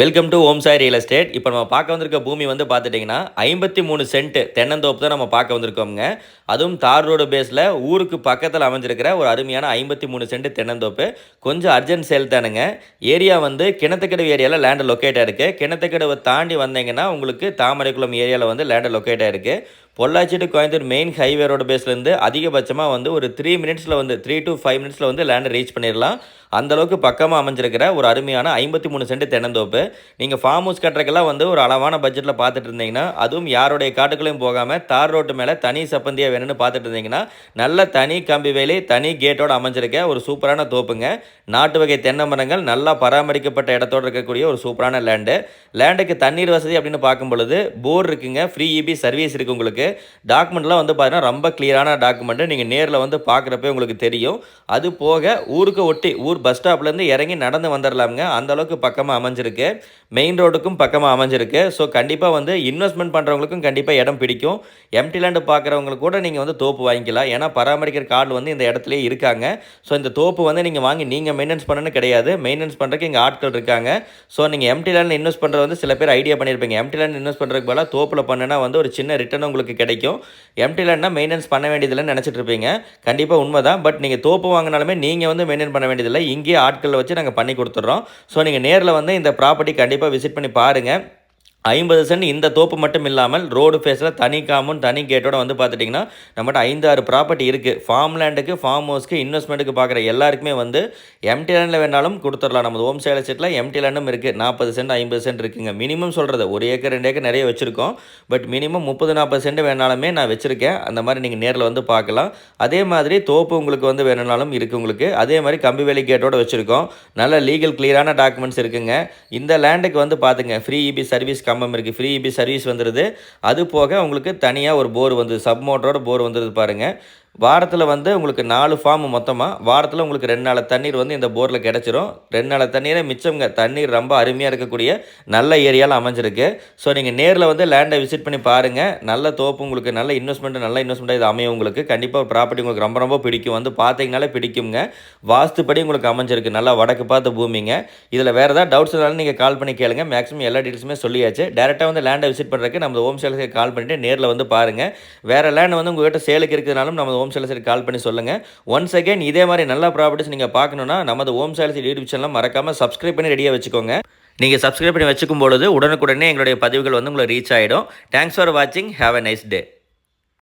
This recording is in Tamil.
Welcome to Om Sai real estate. இப்போ நம்ம பார்க்க வந்திருக்க பூமி வந்து பார்த்துட்டிங்கன்னா 53 சென்ட் தென்னந்தோப்பு தான் நம்ம பார்க்க வந்திருக்கோங்க. அதுவும் தார் ரோடு பேஸில் ஊருக்கு பக்கத்தில் அமைஞ்சிருக்கிற ஒரு அருமையான 53 சென்ட் தென்னந்தோப்பு. கொஞ்சம் அர்ஜென்ட் சேல் தானுங்க. ஏரியா வந்து கிணத்துக்கடவு ஏரியாவில் லேண்டு லொக்கேட் ஆகிருக்கு. கிணத்துக்கடவை தாண்டி வந்தீங்கன்னா உங்களுக்கு தாமரைக்குளம் ஏரியாவில் வந்து லேண்டு லொக்கேட் ஆகிருக்கு. Pollachi to Coimbatore main highway road பேஸ்லேருந்து அதிகபட்சமாக வந்து ஒரு 3 மினிட்ஸில் வந்து 3 to 5 மினிட்ஸில் வந்து லேண்டை ரீச் பண்ணிடலாம். அந்தளவுக்கு பக்கமாக அமைஞ்சிருக்கிற ஒரு அருமையான 53 சென்ட் தென்னந்தோப்பு. நீங்கள் ஃபார்ம் ஹவுஸ் கட்டுறதுக்கெல்லாம் வந்து ஒரு அளவான பட்ஜெட்டில் பார்த்துட்டு இருந்தீங்கன்னா, அதுவும் யாருடைய காட்டுக்குள்ளேயும் போகாமல் தார் ரோட்டு மேலே தனி சப்பந்தியாக வேணும்னு பார்த்துட்டு இருந்தீங்கன்னா, நல்ல தனி கம்பி வேலி தனி கேட்டோடு அமைஞ்சிருக்க ஒரு சூப்பரான தோப்புங்க. நாட்டு வகை தென்னை மரங்கள் நல்லா பராமரிக்கப்பட்ட இடத்தோடு இருக்கக்கூடிய ஒரு சூப்பரான லேண்டுக்கு தண்ணீர் வசதி அப்படின்னு பார்க்கும் பொழுது போர் இருக்குங்க. ஃப்ரீ இபி சர்வீஸ் இருக்குது. உங்களுக்கு டாக்குமெண்ட்லாம் வந்து பார்த்தீங்கன்னா ரொம்ப கிளியரான டாக்குமெண்ட்டு. நீங்கள் நேரில் வந்து பார்க்குறப்ப உங்களுக்கு தெரியும். அது போக ஊருக்கு ஒட்டி ஊர் பஸ் ஸ்டாப்லேருந்து இறங்கி நடந்து வந்துடலாமுங்க. அந்தளவுக்கு பக்கமாக அமைஞ்சிருக்கு. மெயின் ரோடுக்கும் பக்கமாக அமைஞ்சிருக்கு. ஸோ கண்டிப்பாக வந்து இன்வெஸ்ட்மெண்ட் பண்ணுறவங்களுக்கும் கண்டிப்பாக இடம் பிடிக்கும். எம்டி லேண்டு பார்க்குறவங்களுக்கு கூட நீங்கள் வந்து தோப்பு வாங்கிக்கலாம். ஏன்னா பராமரிக்கிற கார்டு வந்து இந்த இடத்துலேயே இருக்காங்க. ஸோ இந்த தோப்பு வந்து நீங்கள் வாங்கி நீங்கள் மெயின்டெனன்ஸ் பண்ணணும்னு கிடையாது. மெயின்டெனன்ஸ் பண்ணுறதுக்கு இங்கே ஆட்கள் இருக்காங்க. ஸோ நீங்கள் எம்டி லேண்டில் இன்வெஸ்ட் பண்ணுறது வந்து சில பேர் ஐடியா பண்ணியிருப்பீங்க. எம்டி லேண்ட் இன்வெஸ்ட் பண்ணுறதுக்கு பதிலாக தோப்பில் பண்ணுனா வந்து ஒரு சின்ன ரிட்டர்ன் உங்களுக்கு கிடைக்கும். எம்டி லேண்ட்னா மெயின்டெனன்ஸ் பண்ண வேண்டியதில்லைன்னு நினச்சிட்டு இருப்பீங்க. கண்டிப்பாக உண்மை தான். பட் நீங்கள் தோப்பு வாங்கினாலுமே நீங்கள் வந்து மெயின்டைன் பண்ண வேண்டியதில்லை. இங்கேயே ஆட்களை வச்சு நாங்கள் பண்ணி கொடுத்துட்றோம். ஸோ நீங்கள் நேரில் வந்து இந்த ப்ராப்பர்ட்டி கண்டிப்பாக விசிட் பண்ணி பாருங்கள். 50 சென்ட் இந்த தோப்பு மட்டும் இல்லாமல் ரோடு ஃபேஸில் தனி காம்பவுண்ட் தனி கேட்டோட வந்து பார்த்துட்டிங்கன்னா நம்மகிட்ட 5-6 ப்ராப்பர்ட்டி இருக்குது. ஃபார்ம் லேண்டுக்கு ஃபார்ம் ஹவுஸ்க்கு இன்வெஸ்ட்மெண்ட்டுக்கு பார்க்குற எல்லாருக்குமே வந்து எம்டி லேண்டில் வேணாலும் கொடுத்துடலாம். நம்ம ஹோம் சேல் செட்டில் எம்டி லேண்டும் இருக்குது. 40 சென்ட் 50 சென்ட் இருக்குங்க. மினிமம் சொல்கிறது 1 ஏக்கர் 2 ஏக்கர் நிறைய வச்சுருக்கோம். பட் மினிமம் 30-40 சென்ட் வேணாலுமே நான் வச்சுருக்கேன். அந்த மாதிரி நீங்கள் நேரில் வந்து பார்க்கலாம். அதே மாதிரி தோப்பு உங்களுக்கு வந்து வேணுனாலும் இருக்குது உங்களுக்கு. அதே மாதிரி கம்பி வேலி கேட்டோடு வச்சுருக்கோம். நல்ல லீகல் கிளியரான டாக்குமெண்ட்ஸ் இருக்குங்க. இந்த லேண்டுக்கு வந்து பார்த்துங்க ஃப்ரீ இபி சர்வீஸ் இருக்குது. ஃப்ரீ இபி சர்வீஸ் வந்துடுது. அது போக உங்களுக்கு தனியாக ஒரு போர் வந்து சப் மோட்டரோட போர் வந்துடுது பாருங்கள். வாரத்தில் வந்து உங்களுக்கு 4 ஃபார்ம் மொத்தமாக வாரத்தில் உங்களுக்கு 2 நாள் தண்ணீர் வந்து இந்த போரில் கிடச்சிரும். 2 நாள் தண்ணீரை மிச்சம்ங்க. தண்ணீர் ரொம்ப அருமையாக இருக்கக்கூடிய நல்ல ஏரியாவில் அமைஞ்சிருக்கு. ஸோ நீங்கள் நேரில் வந்து லேண்டை விசிட் பண்ணி பாருங்கள். நல்ல தோப்பு உங்களுக்கு நல்ல இன்வெஸ்ட்மெண்ட்டாக இது அமையும். உங்களுக்கு கண்டிப்பாக ஒரு ப்ராப்பர்ட்டி உங்களுக்கு ரொம்ப ரொம்ப பிடிக்கும். வந்து பார்த்தீங்கனாலே பிடிக்குங்க. வாஸ்துப்படி உங்களுக்கு அமைஞ்சிருக்கு. நல்லா வடக்கு பார்த்த பூமிங்க. இதில் வேறு ஏதாவது டவுட்ஸ் இருந்தாலும் நீங்கள் கால் பண்ணி கேளுங்க. மேக்ஸிமம் எல்லா டீட்டெயில்ஸுமே சொல்லியாச்சு. டேரெக்டாக வந்து லேண்டை விசிட் பண்ணுறதுக்கு நம்ம ஹோம் சேலுக்கு கால் பண்ணிவிட்டு நேரில் வந்து பாருங்கள். வேறு லேண்ட் வந்து உங்கள்கிட்ட சேலுக்கு இருக்கிறதுனாலும் நம்ம ஹோம் சேல்ஸ் கால் பண்ணி சொல்லுங்கள். ஒன்ஸ் அகைன் இதே மாதிரி நல்ல ப்ராப்பர்ட்டிஸ் நீங்கள் பார்க்கணுன்னா நமது ஹோம் சேல்ஸ் யூடியூப் சேனல் மறக்காமல் சப்ஸ்கிரைப் பண்ணி ரெடியாக வச்சுக்கோங்க. நீங்கள் சப்ஸ்கிரைப் பண்ணி வச்சுக்கும் பொழுது உடனுக்குடனே எங்களுடைய பதிவுகள் வந்து உங்களை ரீச் ஆகிடும். தேங்க்ஸ் ஃபார் வாட்சிங். Have a nice day.